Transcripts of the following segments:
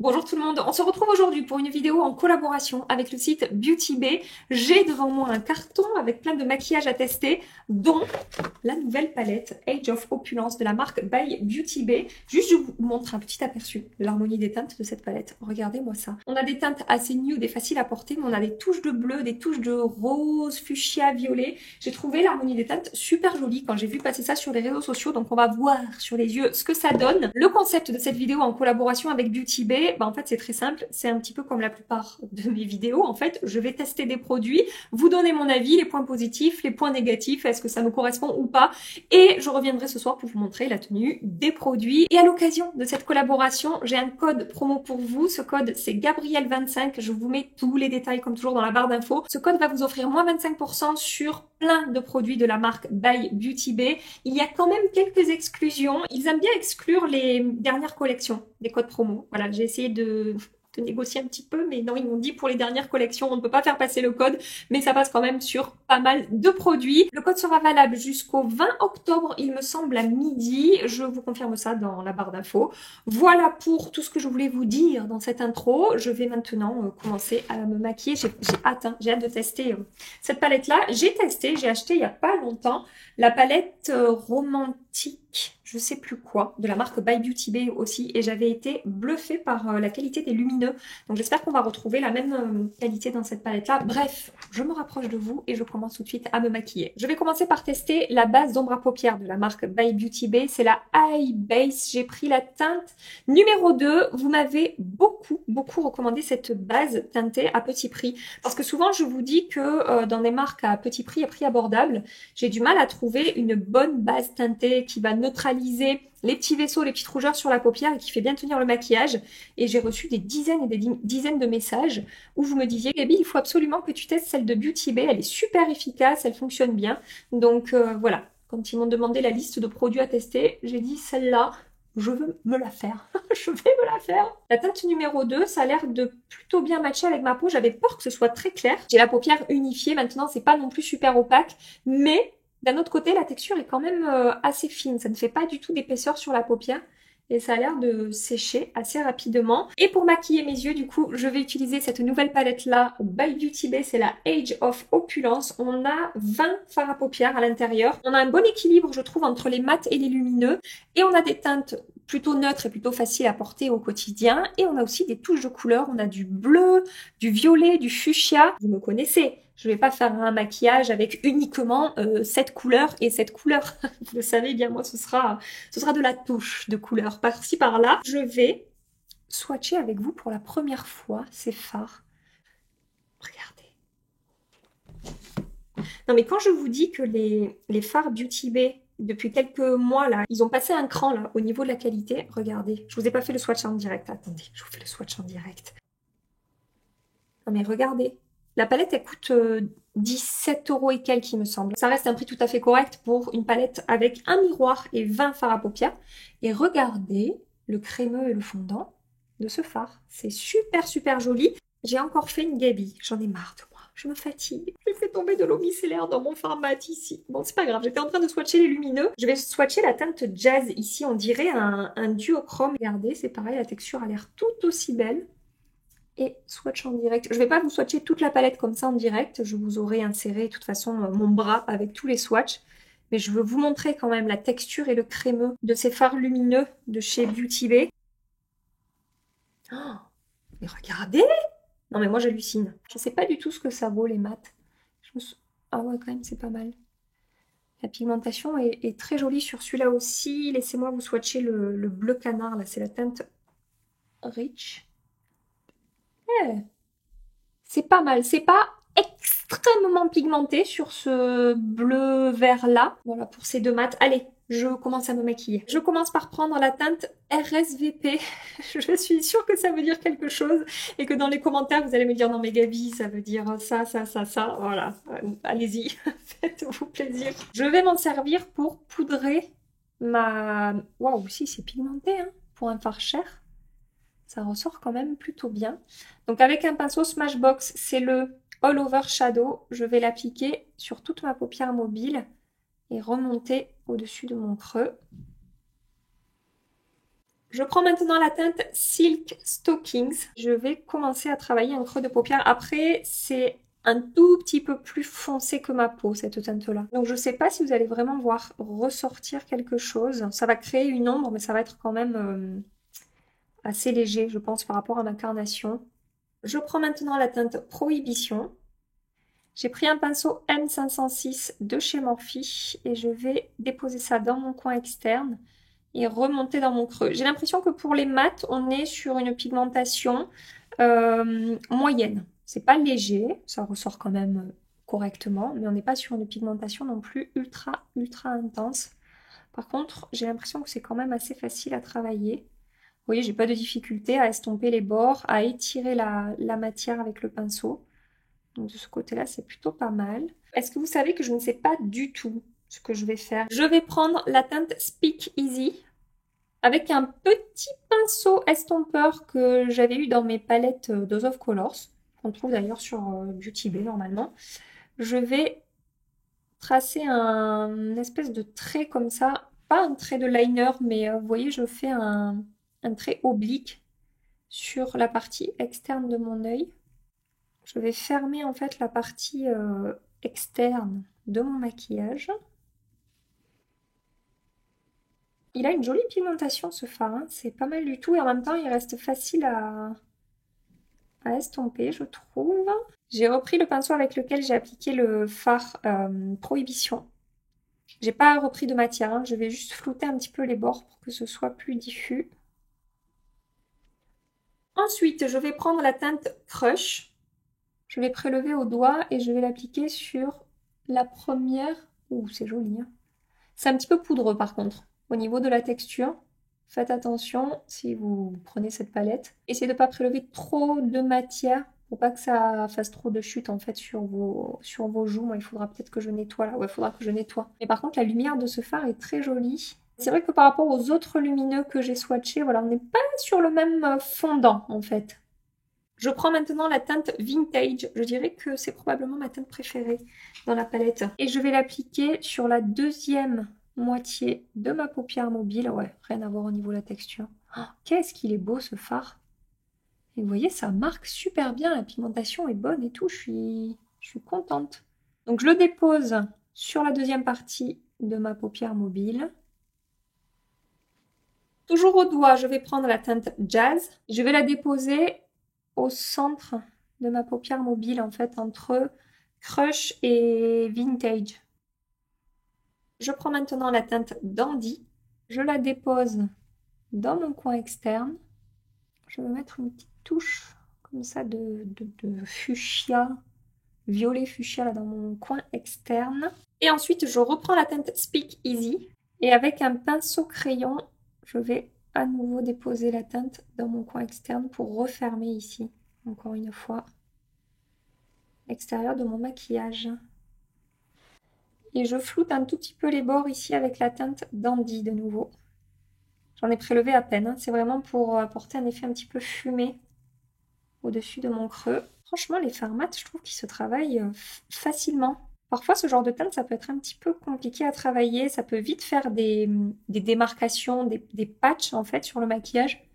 Bonjour tout le monde, on se retrouve aujourd'hui pour une vidéo en collaboration avec le site Beauty Bay. J'ai devant moi un carton avec plein de maquillages à tester, dont la nouvelle palette Age of Opulence de la marque by Beauty Bay. Juste, je vous montre un petit aperçu de l'harmonie des teintes de cette palette. Regardez-moi ça. On a des teintes assez nude et faciles à porter, mais on a des touches de bleu, des touches de rose, fuchsia, violet. J'ai trouvé l'harmonie des teintes super jolie quand j'ai vu passer ça sur les réseaux sociaux, donc on va voir sur les yeux ce que ça donne. Le concept de cette vidéo en collaboration avec Beauty Bay, en fait c'est très simple, c'est un petit peu comme la plupart de mes vidéos. En fait, je vais tester des produits, vous donner mon avis, les points positifs, les points négatifs, est-ce que ça me correspond ou pas, et je reviendrai ce soir pour vous montrer la tenue des produits. Et à l'occasion de cette collaboration, j'ai un code promo pour vous. Ce code c'est Gabrielle25, je vous mets tous les détails comme toujours dans la barre d'infos. Ce code va vous offrir moins 25% sur plein de produits de la marque by Beauty Bay. Il y a quand même quelques exclusions, ils aiment bien exclure les dernières collections des codes promo. Voilà, j'ai essayé de négocier un petit peu, mais non, ils m'ont dit pour les dernières collections, on ne peut pas faire passer le code, mais ça passe quand même sur pas mal de produits. Le code sera valable jusqu'au 20 octobre, il me semble, à midi. Je vous confirme ça dans la barre d'infos. Voilà pour tout ce que je voulais vous dire dans cette intro. Je vais maintenant commencer à me maquiller. J'ai hâte, hein, j'ai hâte de tester cette palette-là. J'ai testé, j'ai acheté il n'y a pas longtemps la palette romantique, je sais plus quoi, de la marque by Beauty Bay aussi, et j'avais été bluffée par la qualité des lumineux. Donc j'espère qu'on va retrouver la même qualité dans cette palette-là. Bref, je me rapproche de vous et je commence tout de suite à me maquiller. Je vais commencer par tester la base d'ombre à paupières de la marque by Beauty Bay. C'est la Eye Base. J'ai pris la teinte numéro 2. Vous m'avez beaucoup recommandé cette base teintée à petit prix. Parce que souvent, je vous dis que dans des marques à petit prix, à prix abordable, j'ai du mal à trouver une bonne base teintée qui va neutraliser les petits vaisseaux, les petites rougeurs sur la paupière et qui fait bien tenir le maquillage. Et j'ai reçu des dizaines et des dizaines de messages où vous me disiez, Gabi, il faut absolument que tu testes celle de Beauty Bay. Elle est super efficace, elle fonctionne bien. Donc voilà, quand ils m'ont demandé la liste de produits à tester, j'ai dit celle-là, je veux me la faire. Je vais me la faire. La teinte numéro 2, ça a l'air de plutôt bien matcher avec ma peau. J'avais peur que ce soit très clair. J'ai la paupière unifiée maintenant, c'est pas non plus super opaque, mais d'un autre côté, la texture est quand même assez fine. Ça ne fait pas du tout d'épaisseur sur la paupière. Et ça a l'air de sécher assez rapidement. Et pour maquiller mes yeux, du coup, je vais utiliser cette nouvelle palette-là, by Beauty Bay, c'est la Age of Opulence. On a 20 fards à paupières à l'intérieur. On a un bon équilibre, je trouve, entre les mats et les lumineux. Et on a des teintes plutôt neutres et plutôt faciles à porter au quotidien. Et on a aussi des touches de couleurs. On a du bleu, du violet, du fuchsia. Vous me connaissez. Je vais pas faire un maquillage avec uniquement cette couleur et cette couleur. Vous le savez bien, moi, ce sera de la touche de couleur par-ci par-là. Je vais swatcher avec vous pour la première fois ces fards. Regardez. Non mais quand je vous dis que les fards Beauty Bay, depuis quelques mois là, ils ont passé un cran là au niveau de la qualité, regardez. Je vous ai pas fait le swatch en direct, attendez, je vous fais le swatch en direct. Non mais regardez. La palette, elle coûte 17 € et quelques, il me semble. Ça reste un prix tout à fait correct pour une palette avec un miroir et 20 fards à paupières. Et regardez le crémeux et le fondant de ce fard. C'est super joli. J'ai encore fait une Gabi. J'en ai marre de moi. Je me fatigue. J'ai fait tomber de l'eau micellaire dans mon fard mat ici. Bon, c'est pas grave. J'étais en train de swatcher les lumineux. Je vais swatcher la teinte Jazz ici. On dirait un duochrome. Regardez, c'est pareil. La texture a l'air tout aussi belle. Et swatch en direct. Je ne vais pas vous swatcher toute la palette comme ça en direct. Je vous aurai inséré de toute façon mon bras avec tous les swatchs. Mais je veux vous montrer quand même la texture et le crémeux de ces fards lumineux de chez Beauty Bay. Oh, mais regardez! Non mais moi j'hallucine. Je ne sais pas du tout ce que ça vaut les mats. Ah ouais, quand même c'est pas mal. La pigmentation est très jolie sur celui-là aussi. Laissez-moi vous swatcher le bleu canard. Là c'est la teinte Rich. C'est pas mal, c'est pas extrêmement pigmenté sur ce bleu vert là. Voilà pour ces deux mats. Allez, je commence à me maquiller. Je commence par prendre la teinte RSVP. Je suis sûre que ça veut dire quelque chose et que dans les commentaires vous allez me dire non mais Gabi ça veut dire ça. Voilà, allez-y, faites-vous plaisir. Je vais m'en servir pour poudrer ma... Waouh, si c'est pigmenté hein, pour un fard cher. Ça ressort quand même plutôt bien. Donc avec un pinceau Smashbox, c'est le All Over Shadow. Je vais l'appliquer sur toute ma paupière mobile et remonter au-dessus de mon creux. Je prends maintenant la teinte Silk Stockings. Je vais commencer à travailler un creux de paupière. Après, c'est un tout petit peu plus foncé que ma peau, cette teinte-là. Donc je ne sais pas si vous allez vraiment voir ressortir quelque chose. Ça va créer une ombre, mais ça va être quand même assez léger, je pense, par rapport à ma carnation. Je prends maintenant la teinte Prohibition. J'ai pris un pinceau M506 de chez Morphe et je vais déposer ça dans mon coin externe et remonter dans mon creux. J'ai l'impression que pour les mats, on est sur une pigmentation moyenne. C'est pas léger, ça ressort quand même correctement, mais on n'est pas sur une pigmentation non plus ultra intense. Par contre, j'ai l'impression que c'est quand même assez facile à travailler. Vous voyez, j'ai pas de difficulté à estomper les bords, à étirer la matière avec le pinceau. Donc de ce côté-là, c'est plutôt pas mal. Est-ce que vous savez que je ne sais pas du tout ce que je vais faire? Je vais prendre la teinte Speak Easy avec un petit pinceau estompeur que j'avais eu dans mes palettes Dose of Colors, qu'on trouve d'ailleurs sur Beauty Bay normalement. Je vais tracer un espèce de trait comme ça, pas un trait de liner, mais vous voyez, je fais un trait oblique sur la partie externe de mon œil. Je vais fermer en fait la partie externe de mon maquillage. Il a une jolie pigmentation ce fard, hein. C'est pas mal du tout et en même temps il reste facile à estomper je trouve. J'ai repris le pinceau avec lequel j'ai appliqué le fard Prohibition. J'ai pas repris de matière, hein. Je vais juste flouter un petit peu les bords pour que ce soit plus diffus. Ensuite je vais prendre la teinte Crush. Je vais prélever au doigt et je vais l'appliquer sur la première... Ouh, c'est joli, hein. C'est un petit peu poudreux par contre. Au niveau de la texture, faites attention si vous prenez cette palette. Essayez de ne pas prélever trop de matière pour pas que ça fasse trop de chute en fait sur vos joues. Moi, il faudra peut-être que je nettoie là. Ouais, il faudra que je nettoie. Mais par contre, la lumière de ce fard est très jolie. C'est vrai que par rapport aux autres lumineux que j'ai swatchés, voilà, on n'est pas sur le même fondant en fait. Je prends maintenant la teinte Vintage. Je dirais que c'est probablement ma teinte préférée dans la palette. Et je vais l'appliquer sur la deuxième moitié de ma paupière mobile. Ouais, rien à voir au niveau de la texture. Oh, qu'est-ce qu'il est beau ce fard. Et vous voyez, ça marque super bien. La pigmentation est bonne et tout. Je suis contente. Donc je le dépose sur la deuxième partie de ma paupière mobile. Toujours au doigt, je vais prendre la teinte Jazz. Je vais la déposer au centre de ma paupière mobile, en fait, entre Crush et Vintage. Je prends maintenant la teinte Dandy. Je la dépose dans mon coin externe. Je vais mettre une petite touche comme ça de fuchsia, violet fuchsia là dans mon coin externe. Et ensuite, je reprends la teinte Speak Easy. Et avec un pinceau crayon, je vais à nouveau déposer la teinte dans mon coin externe pour refermer ici, encore une fois, l'extérieur de mon maquillage. Et je floute un tout petit peu les bords ici avec la teinte Dandy de nouveau. J'en ai prélevé à peine, hein. C'est vraiment pour apporter un effet un petit peu fumé au-dessus de mon creux. Franchement, les fards mat, je trouve qu'ils se travaillent facilement. Parfois, ce genre de teinte, ça peut être un petit peu compliqué à travailler. Ça peut vite faire des démarcations, des patchs, en fait, sur le maquillage.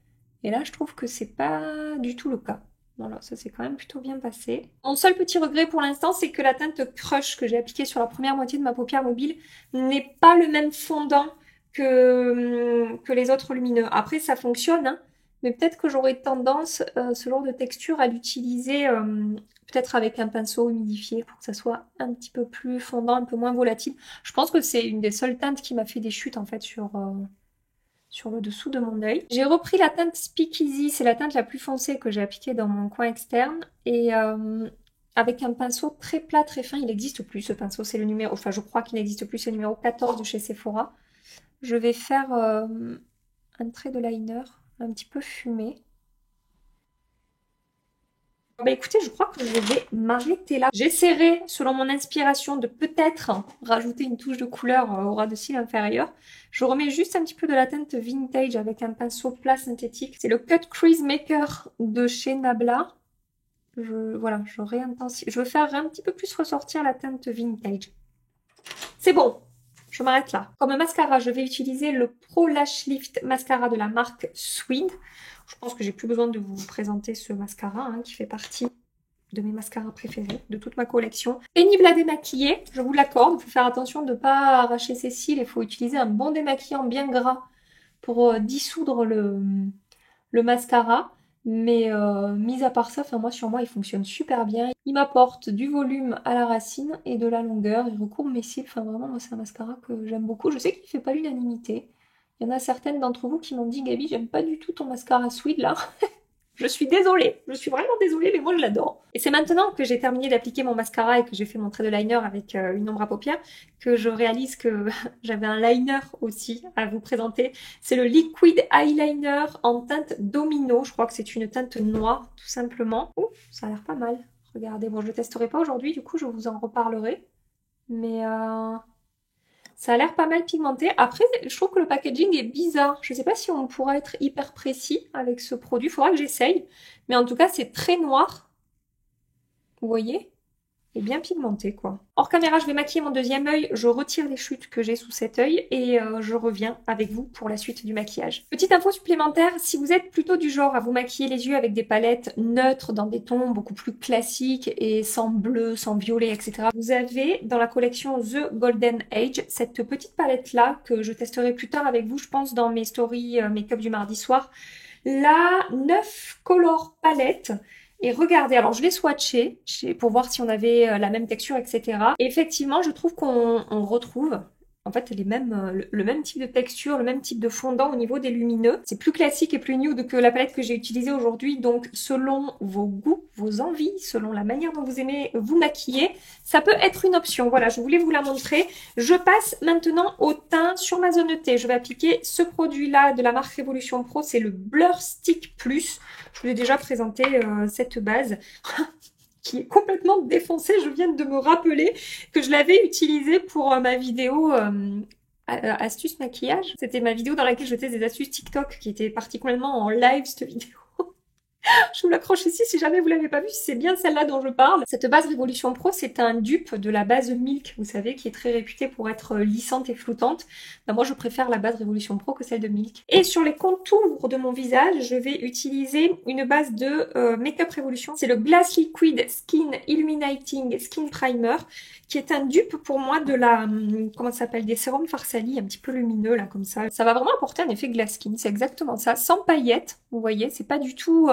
Et là, je trouve que c'est pas du tout le cas. Voilà, ça s'est quand même plutôt bien passé. Mon seul petit regret pour l'instant, c'est que la teinte Crush que j'ai appliquée sur la première moitié de ma paupière mobile n'est pas le même fondant que les autres lumineux. Après, ça fonctionne, hein, mais peut-être que j'aurais tendance, ce genre de texture, à l'utiliser peut-être avec un pinceau humidifié pour que ça soit un petit peu plus fondant, un peu moins volatile. Je pense que c'est une des seules teintes qui m'a fait des chutes en fait sur le dessous de mon œil. J'ai repris la teinte Speak Easy, c'est la teinte la plus foncée que j'ai appliquée dans mon coin externe. Et avec un pinceau très plat, très fin, il n'existe plus ce pinceau, c'est le numéro, enfin je crois qu'il n'existe plus, c'est le numéro 14 de chez Sephora. Je vais faire un trait de liner un petit peu fumé. Bah écoutez, je crois que je vais m'arrêter là. J'essaierai, selon mon inspiration, de peut-être rajouter une touche de couleur au ras de cils inférieur. Je remets juste un petit peu de la teinte Vintage avec un pinceau plat synthétique. C'est le Cut Crease Maker de chez Nabla. Voilà, je réintensifie. Je veux faire un petit peu plus ressortir la teinte Vintage. C'est bon. je m'arrête là. Comme mascara, je vais utiliser le Pro Lash Lift Mascara de la marque Swede. Je pense que j'ai plus besoin de vous présenter ce mascara hein, qui fait partie de mes mascaras préférés, de toute ma collection. Pénible à démaquiller, je vous l'accorde. Il faut faire attention de ne pas arracher ses cils. Il faut utiliser un bon démaquillant bien gras pour dissoudre le mascara. Mais mis à part ça, moi sur moi il fonctionne super bien. Il m'apporte du volume à la racine et de la longueur. Il recourbe mes cils. Enfin vraiment moi c'est un mascara que j'aime beaucoup. Je sais qu'il ne fait pas l'unanimité. Il y en a certaines d'entre vous qui m'ont dit Gabi j'aime pas du tout ton mascara Swede là. Je suis désolée, je suis vraiment désolée, mais moi je l'adore. Et c'est maintenant que j'ai terminé d'appliquer mon mascara et que j'ai fait mon trait de liner avec une ombre à paupières que je réalise que j'avais un liner aussi à vous présenter. C'est le Liquid Eyeliner en teinte Domino. Je crois que c'est une teinte noire, tout simplement. Ouh, ça a l'air pas mal. Regardez, bon je ne le testerai pas aujourd'hui, du coup je vous en reparlerai. Mais ça a l'air pas mal pigmenté. Après, je trouve que le packaging est bizarre. Je ne sais pas si on pourra être hyper précis avec ce produit. Il faudra que j'essaye. Mais en tout cas, c'est très noir. Vous voyez? Et bien pigmenté, quoi. Hors caméra, je vais maquiller mon deuxième œil. Je retire les chutes que j'ai sous cet œil et je reviens avec vous pour la suite du maquillage. Petite info supplémentaire, si vous êtes plutôt du genre à vous maquiller les yeux avec des palettes neutres dans des tons beaucoup plus classiques et sans bleu, sans violet, etc. Vous avez dans la collection The Golden Age cette petite palette-là que je testerai plus tard avec vous, je pense, dans mes stories make-up du mardi soir. La 9 Color Palette. Et regardez, alors je l'ai swatché pour voir si on avait la même texture, etc. Et effectivement, je trouve qu'on retrouve en fait les mêmes, le même type de texture, le même type de fondant au niveau des lumineux. C'est plus classique et plus nude que la palette que j'ai utilisée aujourd'hui. Donc selon vos goûts, vos envies, selon la manière dont vous aimez vous maquiller, ça peut être une option. Voilà, je voulais vous la montrer. Je passe maintenant au teint sur ma zone de T. Je vais appliquer ce produit-là de la marque Révolution Pro. C'est le Blur Stick Plus. Je vous ai déjà présenté cette base qui est complètement défoncée. Je viens de me rappeler que je l'avais utilisée pour ma vidéo astuces maquillage. C'était ma vidéo dans laquelle je testais des astuces TikTok qui était particulièrement en live cette vidéo. Je vous l'accroche ici si jamais vous l'avez pas vu, si c'est bien celle-là dont je parle. Cette base Révolution Pro, c'est un dupe de la base Milk, vous savez, qui est très réputée pour être lissante et flottante. Ben, moi, je préfère la base Révolution Pro que celle de Milk. Et sur les contours de mon visage, je vais utiliser une base de Makeup Revolution. C'est le Glass Liquid Skin Illuminating Skin Primer, qui est un dupe pour moi de la, comment ça s'appelle, des sérums Farsali, un petit peu lumineux là comme ça. Ça va vraiment apporter un effet glass skin, c'est exactement ça, sans paillettes, vous voyez, c'est pas du tout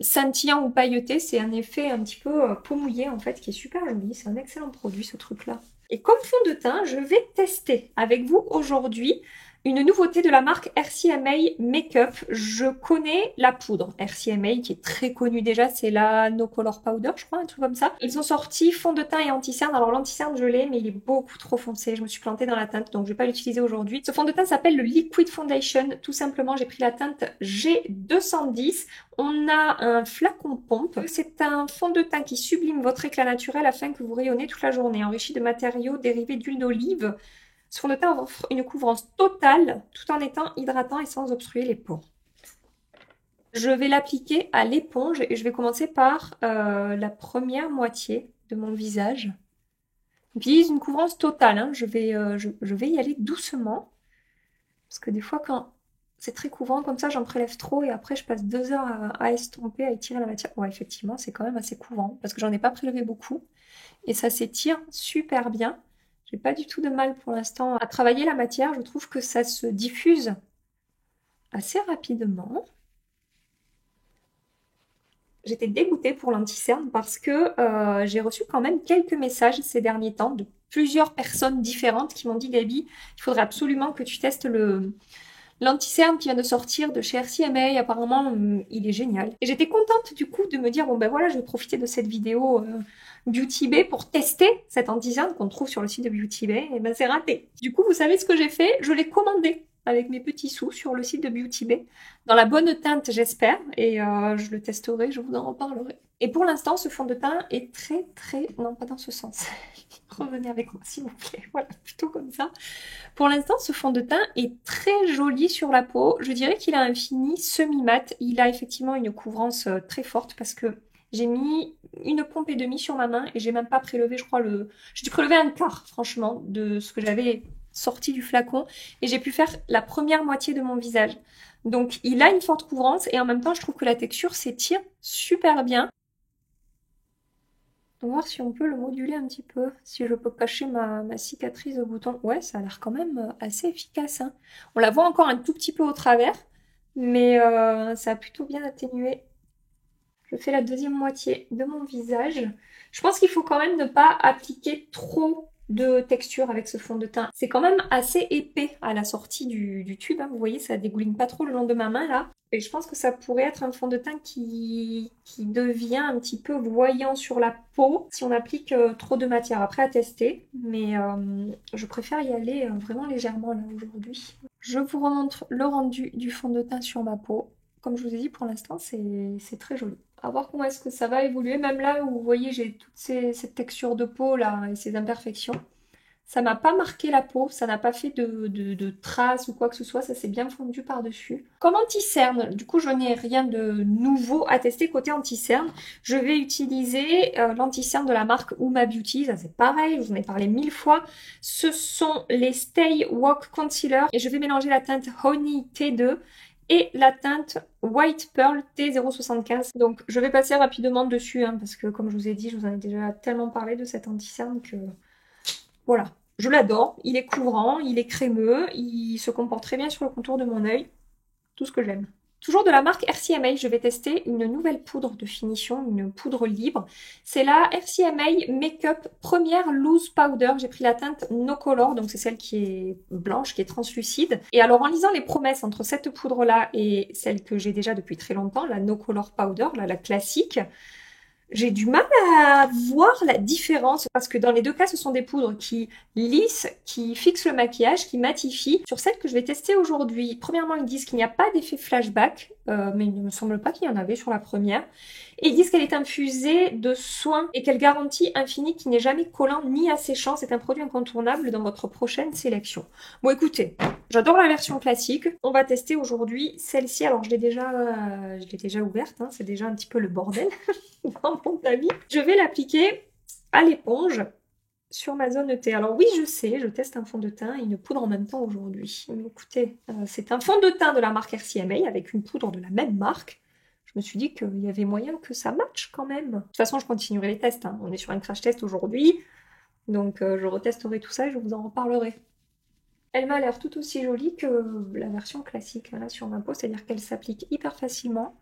scintillant ou pailleté, c'est un effet un petit peu peau mouillée en fait, qui est super joli, c'est un excellent produit ce truc là. Et comme fond de teint, je vais tester avec vous aujourd'hui une nouveauté de la marque RCMA Makeup. Je connais la poudre RCMA qui est très connue déjà, c'est la No Color Powder, je crois, un truc comme ça. Ils ont sorti fond de teint et anti-cerne. Alors l'anti-cerne je l'ai, mais il est beaucoup trop foncé. Je me suis plantée dans la teinte, donc je vais pas l'utiliser aujourd'hui. Ce fond de teint s'appelle le Liquid Foundation. Tout simplement, j'ai pris la teinte G210. On a un flacon pompe. C'est un fond de teint qui sublime votre éclat naturel afin que vous rayonnez toute la journée, enrichi de matériaux dérivés d'huile d'olive. Ce fond de teint offre une couvrance totale tout en étant hydratant et sans obstruer les pores. Je vais l'appliquer à l'éponge et je vais commencer par la première moitié de mon visage. J'utilise une couvrance totale, hein. Je vais y aller doucement parce que des fois quand c'est très couvrant comme ça, j'en prélève trop et après je passe 2 heures à estomper, à étirer la matière. Ouais, effectivement, c'est quand même assez couvrant parce que j'en ai pas prélevé beaucoup et ça s'étire super bien. J'ai pas du tout de mal pour l'instant à travailler la matière. Je trouve que ça se diffuse assez rapidement. J'étais dégoûtée pour l'anti-cerne parce que j'ai reçu quand même quelques messages ces derniers temps de plusieurs personnes différentes qui m'ont dit « Gabi, il faudrait absolument que tu testes l'anti-cerne qui vient de sortir de chez RCMA, apparemment il est génial. » Et j'étais contente du coup de me dire « Bon ben voilà, je vais profiter de cette vidéo Beauty Bay pour tester cet anti-cerne qu'on trouve sur le site de Beauty Bay. » Et ben c'est raté. Du coup, vous savez ce que j'ai fait? Je l'ai commandé avec mes petits sous sur le site de Beauty Bay. Dans la bonne teinte, j'espère. Et je le testerai, je vous en reparlerai. Et pour l'instant, ce fond de teint est très... Non, pas dans ce sens. Revenez avec moi, s'il vous plaît. Voilà, plutôt comme ça. Pour l'instant, ce fond de teint est très joli sur la peau. Je dirais qu'il a un fini semi-mat. Il a effectivement une couvrance très forte parce que J'ai mis une pompe et demie sur ma main et j'ai même pas prélevé, je crois, j'ai dû prélever un quart, franchement, de ce que j'avais sorti du flacon. Et j'ai pu faire la première moitié de mon visage. Donc, il a une forte couvrance et en même temps, je trouve que la texture s'étire super bien. On va voir si on peut le moduler un petit peu, si je peux cacher ma cicatrice au bouton. Ouais, ça a l'air quand même assez efficace, hein. On la voit encore un tout petit peu au travers, mais ça a plutôt bien atténué. Je fais la deuxième moitié de mon visage. Je pense qu'il faut quand même ne pas appliquer trop de texture avec ce fond de teint. C'est quand même assez épais à la sortie du tube, hein. Vous voyez, ça dégouline pas trop le long de ma main là. Et je pense que ça pourrait être un fond de teint qui devient un petit peu voyant sur la peau si on applique trop de matière. Après à tester, mais je préfère y aller vraiment légèrement là aujourd'hui. Je vous remontre le rendu du fond de teint sur ma peau. Comme je vous ai dit, pour l'instant, c'est très joli. À voir comment est-ce que ça va évoluer. Même là où vous voyez, j'ai toute cette texture de peau là et ces imperfections. Ça m'a pas marqué la peau, ça n'a pas fait de traces ou quoi que ce soit, ça s'est bien fondu par-dessus. Comme anti-cerne, du coup je n'ai rien de nouveau à tester côté anti-cerne. Je vais utiliser l'anti-cerne de la marque Uma Beauty, ça c'est pareil, je vous en ai parlé 1000 fois. Ce sont les Stay Walk Concealer et je vais mélanger la teinte Honey T2 et la teinte White Pearl T075. Donc je vais passer rapidement dessus, hein, parce que comme je vous ai dit, je vous en ai déjà tellement parlé de cet anti-cerne que voilà. Je l'adore, il est couvrant, il est crémeux, il se comporte très bien sur le contour de mon œil. Tout ce que j'aime. Toujours de la marque RCMA, je vais tester une nouvelle poudre de finition, une poudre libre. C'est la RCMA Makeup Première Loose Powder. J'ai pris la teinte No Color, donc c'est celle qui est blanche, qui est translucide. Et alors en lisant les promesses entre cette poudre-là et celle que j'ai déjà depuis très longtemps, la No Color Powder, la classique, j'ai du mal à voir la différence parce que dans les deux cas, ce sont des poudres qui lissent, qui fixent le maquillage, qui matifient. Sur celle que je vais tester aujourd'hui, premièrement, ils disent qu'il n'y a pas d'effet flashback, mais il ne me semble pas qu'il y en avait sur la première. Et ils disent qu'elle est infusée de soins et qu'elle garantit un fini qui n'est jamais collant ni asséchant. C'est un produit incontournable dans votre prochaine sélection. Bon, écoutez, j'adore la version classique. On va tester aujourd'hui celle-ci. Alors, je l'ai déjà ouverte, hein. C'est déjà un petit peu le bordel dans mon avis. Je vais l'appliquer à l'éponge sur ma zone T. Alors oui, je sais, je teste un fond de teint et une poudre en même temps aujourd'hui. Mais écoutez, c'est un fond de teint de la marque RCMA avec une poudre de la même marque. Je me suis dit qu'il y avait moyen que ça matche quand même. De toute façon, je continuerai les tests, hein. On est sur un crash test aujourd'hui. Donc je retesterai tout ça et je vous en reparlerai. Elle m'a l'air tout aussi jolie que la version classique là, sur ma peau, c'est-à-dire qu'elle s'applique hyper facilement.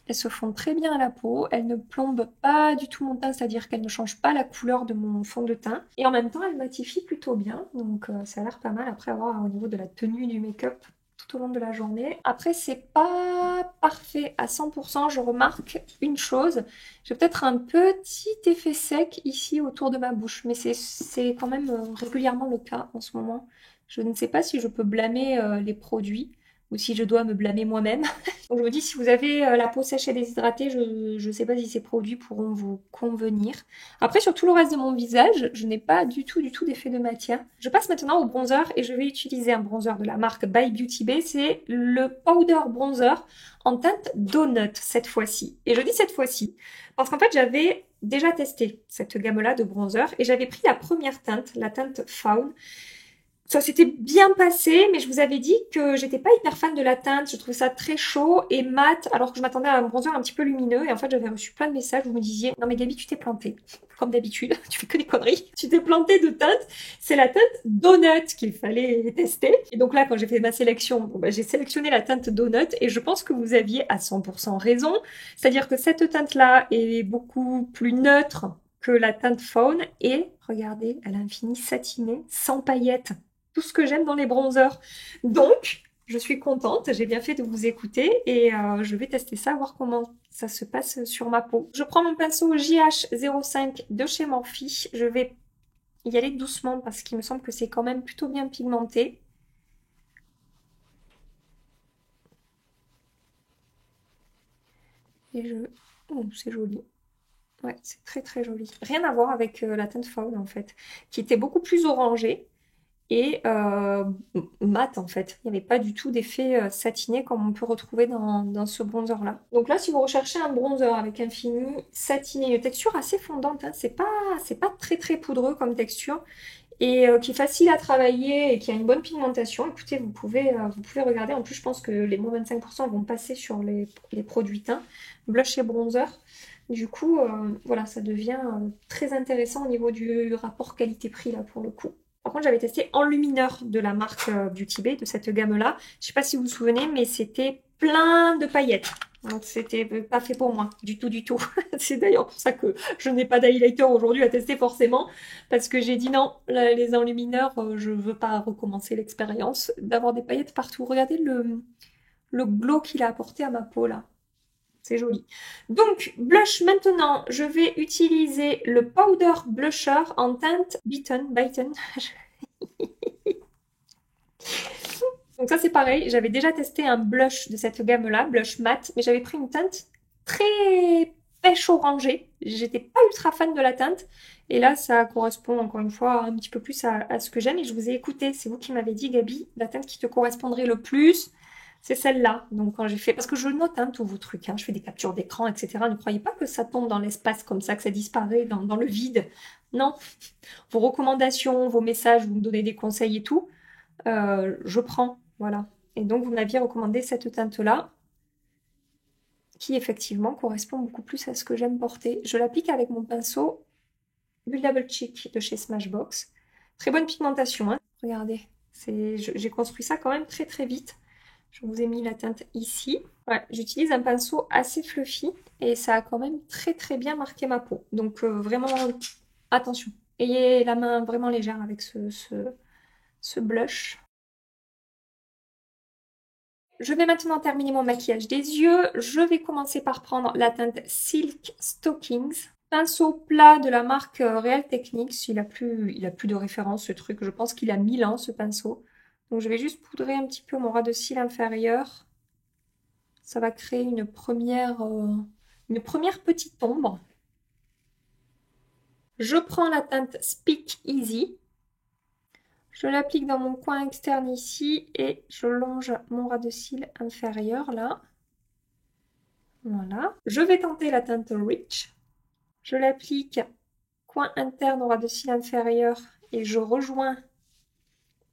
Elles se font très bien à la peau, elles ne plombent pas du tout mon teint, c'est-à-dire qu'elles ne changent pas la couleur de mon fond de teint. Et en même temps, elles matifient plutôt bien, donc ça a l'air pas mal après avoir au niveau de la tenue du make-up tout au long de la journée. Après, c'est pas parfait à 100%, je remarque une chose, j'ai peut-être un petit effet sec ici autour de ma bouche, mais c'est quand même régulièrement le cas en ce moment. Je ne sais pas si je peux blâmer les produits ou si je dois me blâmer moi-même. Donc je me dis, si vous avez la peau sèche et déshydratée, je ne sais pas si ces produits pourront vous convenir. Après, sur tout le reste de mon visage, je n'ai pas du tout d'effet de matière. Je passe maintenant au bronzer et je vais utiliser un bronzer de la marque By Beauty Bay. C'est le Powder Bronzer en teinte Donut cette fois-ci. Et je dis cette fois-ci parce qu'en fait, j'avais déjà testé cette gamme-là de bronzer et j'avais pris la première teinte, la teinte Fawn. Ça s'était bien passé, mais je vous avais dit que j'étais pas hyper fan de la teinte. Je trouvais ça très chaud et mat, alors que je m'attendais à un bronzer un petit peu lumineux. Et en fait, j'avais reçu plein de messages où vous me disiez « Non mais Gabi, tu t'es plantée. Comme d'habitude, tu fais que des conneries. Tu t'es plantée de teinte. C'est la teinte Donut qu'il fallait tester. » Et donc là, quand j'ai fait ma sélection, bon, bah, j'ai sélectionné la teinte Donut et je pense que vous aviez à 100% raison. C'est-à-dire que cette teinte-là est beaucoup plus neutre que la teinte Fawn. Et regardez, elle a un fini satiné, sans paillettes. Tout ce que j'aime dans les bronzers. Donc, je suis contente, j'ai bien fait de vous écouter et je vais tester ça, voir comment ça se passe sur ma peau. Je prends mon pinceau JH05 de chez Morphe. Je vais y aller doucement parce qu'il me semble que c'est quand même plutôt bien pigmenté. Et je... Oh, c'est joli. Ouais, c'est très très joli. Rien à voir avec la teinte Fawn en fait, qui était beaucoup plus orangée. et mat en fait. Il n'y avait pas du tout d'effet satiné comme on peut retrouver dans ce bronzer là. Donc là si vous recherchez un bronzer avec un fini satiné, une texture assez fondante, hein, c'est pas très très poudreux comme texture et qui est facile à travailler et qui a une bonne pigmentation, écoutez vous pouvez regarder. En plus je pense que les moins 25% vont passer sur les produits teints, blush et bronzer. Du coup, voilà, ça devient très intéressant au niveau du rapport qualité-prix là pour le coup. Par contre, j'avais testé Enlumineur de la marque Beauty Bay, de cette gamme-là. Je sais pas si vous vous souvenez, mais c'était plein de paillettes. Donc c'était pas fait pour moi, du tout, du tout. C'est d'ailleurs pour ça que je n'ai pas d'highlighter aujourd'hui à tester forcément, parce que j'ai dit non, les enlumineurs, je veux pas recommencer l'expérience d'avoir des paillettes partout. Regardez le glow qu'il a apporté à ma peau là. C'est joli. Donc, blush maintenant, je vais utiliser le Powder Blusher en teinte Bitten. Donc ça c'est pareil, j'avais déjà testé un blush de cette gamme-là, blush mat, mais j'avais pris une teinte très pêche orangée. J'étais pas ultra fan de la teinte. Et là, ça correspond encore une fois un petit peu plus à ce que j'aime. Et je vous ai écouté, c'est vous qui m'avez dit, Gabi, la teinte qui te correspondrait le plus, c'est celle-là. Donc quand j'ai fait, parce que je note tous vos trucs, hein, je fais des captures d'écran, etc. Ne croyez pas que ça tombe dans l'espace comme ça, que ça disparaît dans le vide. Non. Vos recommandations, vos messages, vous me donnez des conseils et tout, je prends. Voilà. Et donc vous m'aviez recommandé cette teinte-là, qui effectivement correspond beaucoup plus à ce que j'aime porter. Je l'applique avec mon pinceau Buildable Cheek de chez Smashbox. Très bonne pigmentation, hein. Regardez, j'ai construit ça quand même très très vite. Je vous ai mis la teinte ici. Ouais, j'utilise un pinceau assez fluffy et ça a quand même très très bien marqué ma peau. Donc vraiment, attention. Ayez la main vraiment légère avec ce blush. Je vais maintenant terminer mon maquillage des yeux. Je vais commencer par prendre la teinte Silk Stockings. Pinceau plat de la marque Real Techniques. Il a plus de référence ce truc. Je pense qu'il a 1000 ans ce pinceau. Donc je vais juste poudrer un petit peu mon ras de cils inférieur. Ça va créer une première petite ombre. Je prends la teinte Speak Easy. Je l'applique dans mon coin externe ici et je longe mon ras de cils inférieur là. Voilà. Je vais tenter la teinte Rich. Je l'applique coin interne au ras de cils inférieur et je rejoins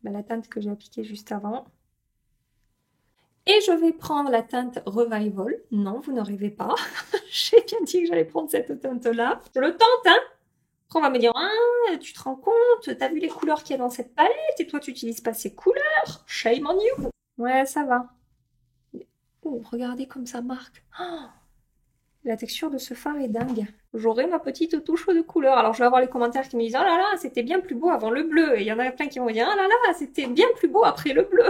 la teinte que j'ai appliquée juste avant. Et je vais prendre la teinte Revival. Non, vous ne rêvez pas. J'ai bien dit que j'allais prendre cette teinte-là. Je le tente, hein. Après, on va me dire, ah, tu te rends compte, t'as vu les couleurs qu'il y a dans cette palette et toi, tu n'utilises pas ces couleurs. Shame on you. Ouais, ça va. Oh, regardez comme ça marque. Oh, la texture de ce fard est dingue. J'aurai ma petite touche de couleur. Alors, je vais avoir les commentaires qui me disent, oh là là, c'était bien plus beau avant le bleu. Et il y en a plein qui vont me dire, oh là là, c'était bien plus beau après le bleu.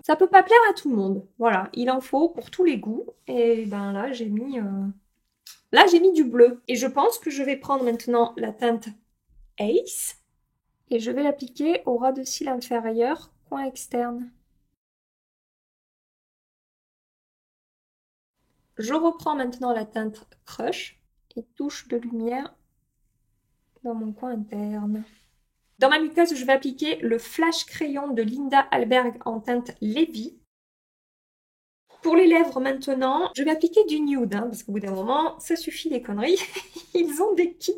Ça peut pas plaire à tout le monde. Voilà, il en faut pour tous les goûts. Et ben là, j'ai mis du bleu. Et je pense que je vais prendre maintenant la teinte Ace. Et je vais l'appliquer au ras de cils inférieur, coin externe. Je reprends maintenant la teinte Crush et touche de lumière dans mon coin interne. Dans ma muqueuse, je vais appliquer le Flash Crayon de Linda Alberg en teinte Lévi. Pour les lèvres maintenant, je vais appliquer du nude, hein, parce qu'au bout d'un moment, ça suffit les conneries. Ils ont des kits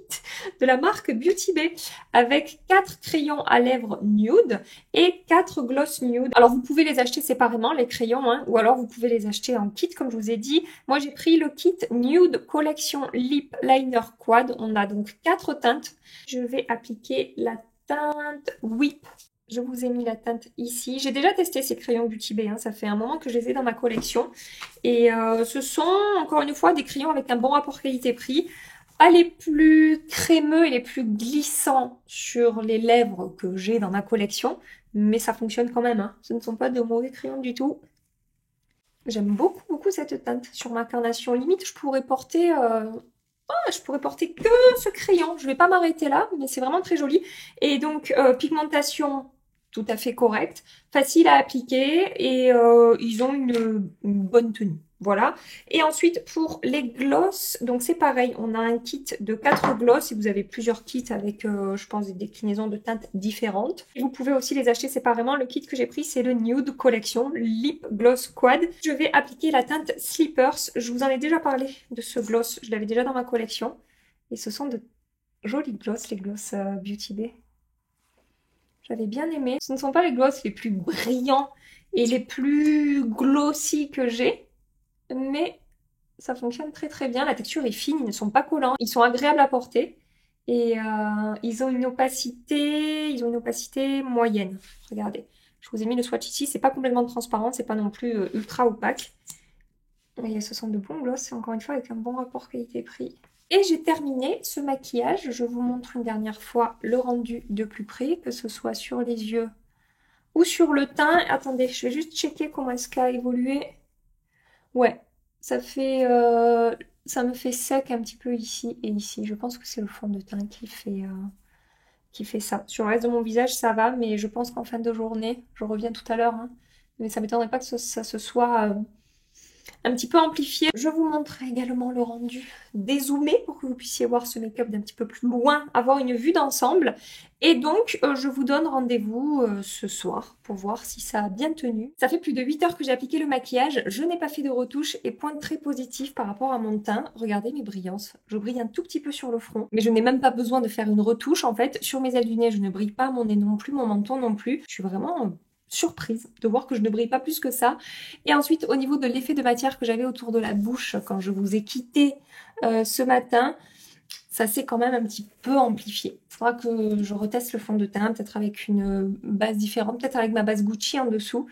de la marque Beauty Bay avec 4 crayons à lèvres nude et 4 gloss nude. Alors vous pouvez les acheter séparément, les crayons, hein, ou alors vous pouvez les acheter en kit comme je vous ai dit. Moi j'ai pris le kit Nude Collection Lip Liner Quad. On a donc 4 teintes. Je vais appliquer la teinte Whip. Je vous ai mis la teinte ici. J'ai déjà testé ces crayons Beauty Bay, hein. Ça fait un moment que je les ai dans ma collection. Et ce sont, encore une fois, des crayons avec un bon rapport qualité-prix. Pas les plus crémeux et les plus glissants sur les lèvres que j'ai dans ma collection. Mais ça fonctionne quand même, hein. Ce ne sont pas de mauvais crayons du tout. J'aime beaucoup, beaucoup cette teinte sur ma carnation. Limite, je pourrais porter que ce crayon. Je vais pas m'arrêter là, mais c'est vraiment très joli. Et donc, pigmentation tout à fait correcte, facile à appliquer et ils ont une bonne tenue. Voilà. Et ensuite, pour les glosses, donc c'est pareil, on a un kit de 4 glosses et vous avez plusieurs kits avec, je pense, des déclinaisons de teintes différentes. Et vous pouvez aussi les acheter séparément. Le kit que j'ai pris, c'est le Nude Collection Lip Gloss Quad. Je vais appliquer la teinte Sleepers. Je vous en ai déjà parlé de ce gloss, je l'avais déjà dans ma collection. Et ce sont de jolis gloss, les gloss Beauty Bay. J'avais bien aimé. Ce ne sont pas les gloss les plus brillants et les plus glossy que j'ai. Mais ça fonctionne très très bien. La texture est fine, ils ne sont pas collants, ils sont agréables à porter et ils ont une opacité moyenne. Regardez, je vous ai mis le swatch ici, c'est pas complètement transparent, c'est pas non plus ultra opaque. Et ce sont de bons gloss, encore une fois avec un bon rapport qualité-prix. Et j'ai terminé ce maquillage. Je vous montre une dernière fois le rendu de plus près, que ce soit sur les yeux ou sur le teint. Attendez, je vais juste checker comment est-ce qu'a évolué. Ouais, ça me fait sec un petit peu ici et ici. Je pense que c'est le fond de teint qui fait ça. Sur le reste de mon visage, ça va, mais je pense qu'en fin de journée, je reviens tout à l'heure, hein, mais ça m'étonnerait pas que ça se soit un petit peu amplifié. Je vous montre également le rendu dézoomé pour que vous puissiez voir ce make-up d'un petit peu plus loin, avoir une vue d'ensemble. Et donc, je vous donne rendez-vous ce soir pour voir si ça a bien tenu. Ça fait plus de 8 heures que j'ai appliqué le maquillage. Je n'ai pas fait de retouche et point très positif par rapport à mon teint. Regardez mes brillances. Je brille un tout petit peu sur le front, mais je n'ai même pas besoin de faire une retouche en fait. Sur mes ailes du nez, je ne brille pas, mon nez non plus, mon menton non plus. Je suis vraiment surprise de voir que je ne brille pas plus que ça. Et ensuite, au niveau de l'effet de matière que j'avais autour de la bouche quand je vous ai quitté ce matin, ça s'est quand même un petit peu amplifié. Il faudra que je reteste le fond de teint, peut-être avec une base différente, peut-être avec ma base Gucci en dessous.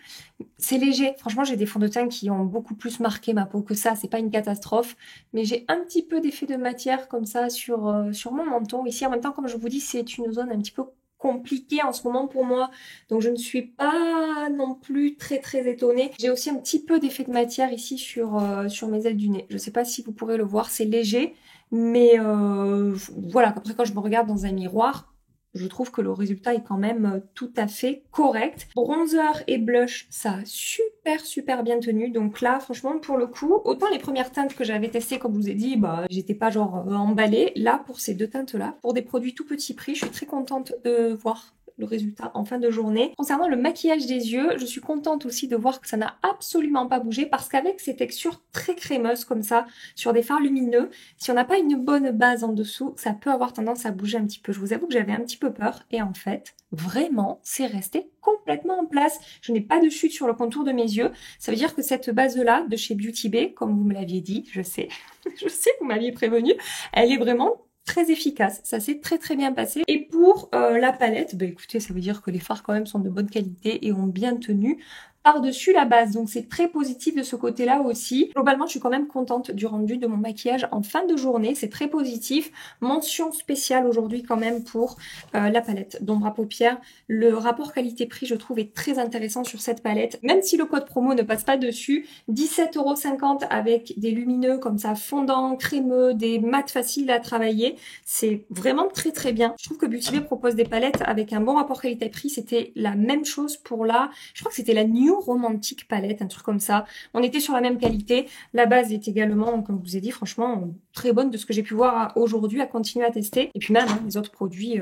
C'est léger. Franchement, j'ai des fonds de teint qui ont beaucoup plus marqué ma peau que ça. C'est pas une catastrophe. Mais j'ai un petit peu d'effet de matière comme ça sur mon menton. Ici, en même temps, comme je vous dis, c'est une zone un petit peu compliqué en ce moment pour moi, donc je ne suis pas non plus très très étonnée. J'ai aussi un petit peu d'effet de matière ici sur mes ailes du nez. Je ne sais pas si vous pourrez le voir, c'est léger, mais voilà, après quand je me regarde dans un miroir, je trouve que le résultat est quand même tout à fait correct. Bronzer et blush, ça a super bien tenu. Donc là, franchement, pour le coup, autant les premières teintes que j'avais testées, comme je vous ai dit, bah, j'étais pas genre emballée. Là, pour ces deux teintes-là, pour des produits tout petit prix, je suis très contente de voir le résultat en fin de journée. Concernant le maquillage des yeux, je suis contente aussi de voir que ça n'a absolument pas bougé parce qu'avec ces textures très crémeuses comme ça, sur des fards lumineux, si on n'a pas une bonne base en dessous, ça peut avoir tendance à bouger un petit peu. Je vous avoue que j'avais un petit peu peur et en fait, vraiment, c'est resté complètement en place. Je n'ai pas de chute sur le contour de mes yeux. Ça veut dire que cette base-là de chez Beauty Bay, comme vous me l'aviez dit, je sais, je sais que vous m'aviez prévenu, elle est vraiment très efficace, ça s'est très bien passé. Et pour la palette, bah écoutez, ça veut dire que les fards quand même sont de bonne qualité et ont bien tenu par-dessus la base, donc c'est très positif de ce côté-là aussi. Globalement, je suis quand même contente du rendu de mon maquillage en fin de journée, c'est très positif. Mention spéciale aujourd'hui quand même pour la palette d'ombre à paupières. Le rapport qualité-prix, je trouve, est très intéressant sur cette palette, même si le code promo ne passe pas dessus. 17,50 € avec des lumineux comme ça, fondants, crémeux, des mats faciles à travailler. C'est vraiment très bien. Je trouve que Beauty Bay propose des palettes avec un bon rapport qualité-prix. C'était la même chose pour je crois que c'était la New Romantic palette, un truc comme ça. On était sur la même qualité. La base est également, comme je vous ai dit, franchement, très bonne de ce que j'ai pu voir aujourd'hui, à continuer à tester. Et puis même, hein, les autres produits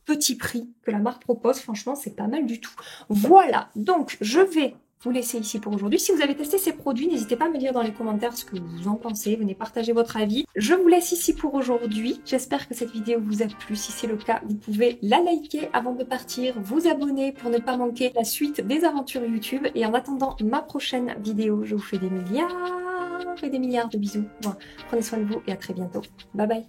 petit prix que la marque propose, franchement, c'est pas mal du tout. Voilà, donc je vais vous laisser ici pour aujourd'hui. Si vous avez testé ces produits, n'hésitez pas à me dire dans les commentaires ce que vous en pensez. Venez partager votre avis. Je vous laisse ici pour aujourd'hui. J'espère que cette vidéo vous a plu. Si c'est le cas, vous pouvez la liker avant de partir, vous abonner pour ne pas manquer la suite des aventures YouTube. Et en attendant ma prochaine vidéo, je vous fais des milliards et des milliards de bisous. Bon, prenez soin de vous et à très bientôt. Bye bye.